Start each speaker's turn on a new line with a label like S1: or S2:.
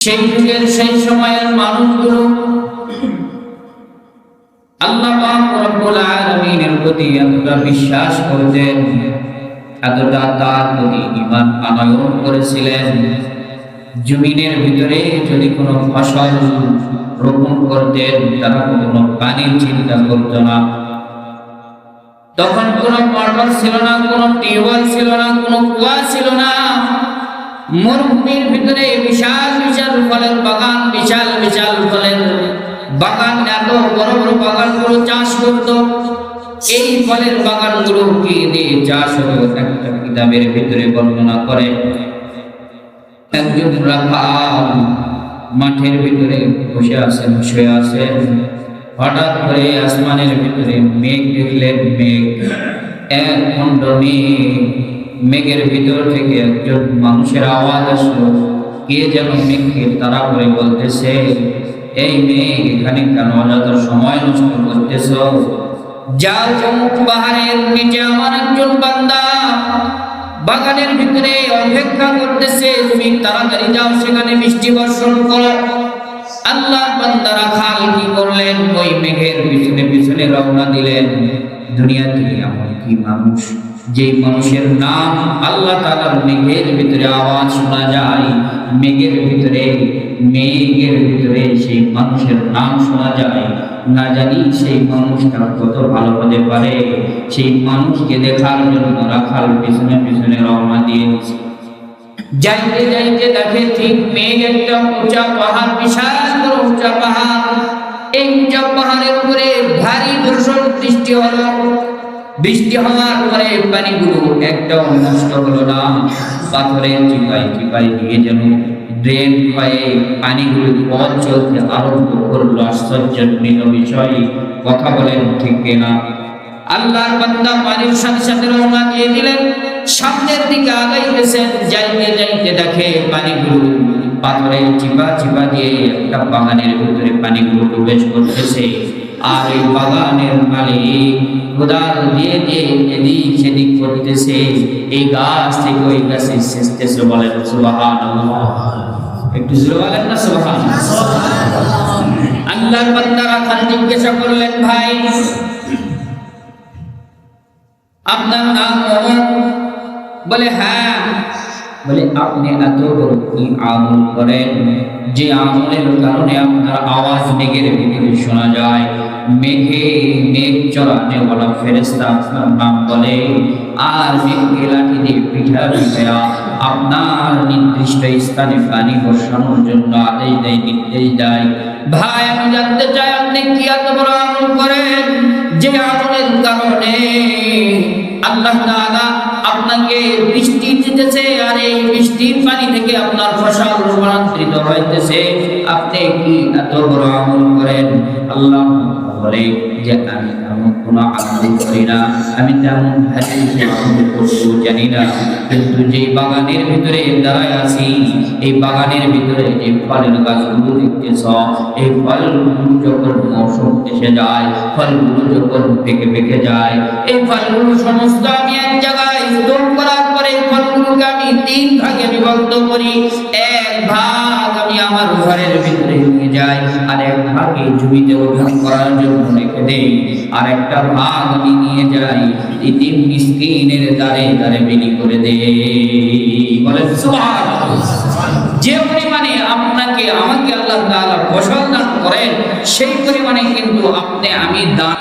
S1: সেই যুগের সেই সময়ের মানুষগুলো আল্লাহ পাক রব্বুল আলামিনের প্রতি এতটা বিশ্বাস করতেন, এতটা তার প্রতি ঈমান আনয়ন করেছিলেন। জমিনের ভিতরে যদি কোনো ফসল রোপণ করতেন, তারা কোনো পানির চিন্তা করত না। তখন কোনো মোটর ছিল না, কোনো টিউবওয়েল ছিল না, কোনো কুয়া ছিল না। মরুভূমির ভিতরে বিশাল বিশাল ফলের বাগান, বিশাল বিশাল ফলের বাগান, এত বড় বড় বাগানগুলো চাষ করত। এই ফলের বাগানগুলো কি দিয়ে চাষ হতো, একটা কিতাবের ভিতরে বর্ণনা করে একজন রাখাল মাঠের ভিতরে বসে আছেন, শুয়ে আছেন। হঠাৎ করে আসমানের ভিতরে মেঘ দেখলেন। মেঘ, এক খণ্ড মেঘ। মেঘের ভিতর থেকে একজন মানুষের আওয়াজ আসলো। কে যেন মেঘকে তাড়া করে বলতেছে, এই মেঘ, এখানে কেন অযথা সময় নষ্ট করতেছ? যাও অমুক পাহাড়ের নিচে আমার একজন বান্দা বাগানের ভিতরে অপেক্ষা করতেছে, তুমি তাড়াতাড়ি যাও, সেখানে বৃষ্টি বর্ষণ করো। আল্লাহর বান্দা রাখাল কি করলেন? ওই মেঘের পিছনে পিছনে রওনা দিলেন। দুনিয়াতে এমন কি মানুষ, যে মানুষের নাম আল্লাহ তাআলার মেঘের ভিতরে আওয়াজ শোনা যায়, মেঘের ভিতরে সেই মানুষের নাম শোনা যায়, না জানি সেই মানুষটা কত ভালো হতে পারে। সেই মানুষকে দেখার জন্য রাখাল পিছনে পিছনে রওনা দিয়ে দিয়েছে। যাইতে যাইতে দেখে ঠিক মেঘ একটা উঁচা পাহাড়, বিশাল বড় উঁচা পাহাড়। এই উঁচা পাহাড়ের উপরে ভারী বর্ষণ বৃষ্টি হলো। বৃষ্টি হওয়ার পরে পানিগুলো একটাও নষ্ট হলো না, পাথরের চিপাই চিপাই দিয়ে যেন ড্রেন হয়ে পানিগুলো পথ চলতে আরম্ভ করলো। আশ্চর্যজনক বিষয়, কথা বলেন ঠিক কিনা? আল্লাহর বান্দা পানির সাথে সাথে রওনা দিয়ে দিলেন, সামনের দিকে আগাইতেছেন। যাইতে যাইতে দেখে পানিগুলো পাথরের চিপা চিপা দিয়ে একটা বাগানের ভিতরে পানিগুলো প্রবেশ করতেছে। আর এই বাগানের মালিক কোদাল দিয়ে দিয়ে এদিক সেদিক করতেছে, এই গাছ থেকে ওই গাছে সেচতেছে। বলেন সুবহানাল্লাহ। একটু জোরে বলেন না সুবহানাল্লাহ। আল্লাহর বান্দা রাখাল জিজ্ঞাসা করলেন, ভাই আপনার নাম অমর? বলে হ্যাঁ। বলে আপনি এত বড় কি আমল করেন যে আমলের কারণে আপনার আওয়াজ মেঘের ভিতরে শোনা যায়? মেঘ চড়ানে বলা ফেরেশতা আপনার নাম বলে, আর মেঘকে লাঠি দিয়ে পিঠা পিঠা আপনার নির্দিষ্ট স্থানে পানি বসানোর জন্য আদেশ দেয়, নির্দেশ দেয়। ভাই আমি জানতে চাই আপনি কি এত বড় আমল করেন যে আমলের কারণে আল্লাহ তাআলা আপনাকে বৃষ্টি দিতেছে, আর এই বৃষ্টির পানি থেকে আপনার ফসল রূপান্তরিত হইতেছে? আপনি কি এত বড় আমল করেন? আল্লাহ বলে যে আমি তেমন কোনো আমল করি না, আমি তেমন ভারী আমল করতেও জানি না, কিন্তু যে বাগানের ভিতরে দাঁড়ায় আছি, এই বাগানের ভিতরে যে ফলের গাছগুলো দেখতেছ, এই ফলগুলো যখন মৌসুম এসে যায়, ফলগুলো যখন পেকে পেকে যায়, এই ফলগুলো সমস্ত আমি এক জায়গায় স্তূপ করার পরে ফলগুলোকে আমি 3 ভাগে বিভক্ত করি। এক ভাগ আমি আমার ঘরের ভিতরে নিয়ে যাই, আর এক ভাগে জমিতে রোপণ করার জন্য রেখে দেই, আর একটা ভাগ আমি নিয়ে যাই এতিম মিসকিনের দ্বারে দ্বারে বিলি করে দেই। বলেন সুবহানাল্লাহ। যে পরিমাণে আমাকে আল্লাহ তাআলা ফসল দান করেন, সেই পরিমাণে কিন্তু আমি দান